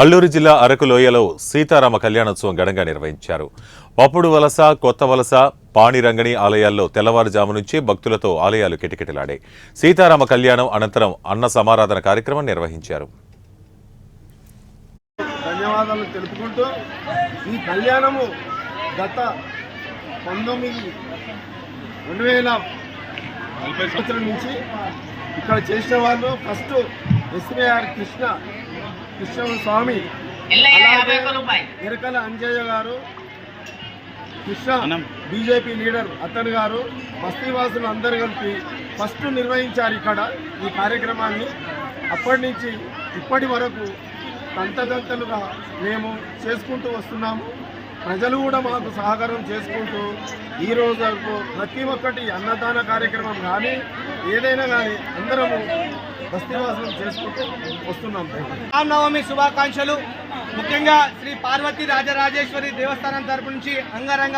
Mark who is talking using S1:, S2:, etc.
S1: అల్లూరు జిల్లా అరకు లోయలో సీతారామ కళ్యాణోత్సవం ఘనంగా నిర్వహించారు. పప్పుడు వలస, కొత్త వలస, పాణిరంగణి ఆలయాల్లో తెల్లవారుజాము నుంచి భక్తులతో ఆలయాలు కిటకిటలాడాయి. సీతారామ కళ్యాణం అనంతరం అన్న సమారాధన కార్యక్రమం నిర్వహించారు.
S2: ధన్యవాదాలు తెలుపుకుంటూ ఈ కళ్యాణము గత 2040 నుంచి ఇక్కడ చేసిన వాళ్ళు ఫస్ట్ ఎస్వీఆర్ కృష్ణ స్వామి, అలాగే ఎరకల అంజయ్య గారు, కృష్ణ బీజేపీ లీడర్ అతను గారు, బస్తీవాసులు అందరు కలిపి ఫస్ట్ నిర్వహించారు ఇక్కడ ఈ కార్యక్రమాన్ని. అప్పటి నుంచి ఇప్పటి వరకు తంతలుగా మేము చేసుకుంటూ వస్తున్నాము. ప్రజలు కూడా మాకు సహకారం చేసుకుంటూ ఈ రోజు ప్రతి ఒక్కటి అన్నదాన కార్యక్రమం కానీ ఏదైనా కానీ అందరము బస్తీవాసం చేసుకుంటూ వస్తున్నాం.
S3: రామనవమి శుభాకాంక్షలు. ముఖ్యంగా శ్రీ పార్వతీ రాజరాజేశ్వరి దేవస్థానం తరపు నుంచి అంగరంగ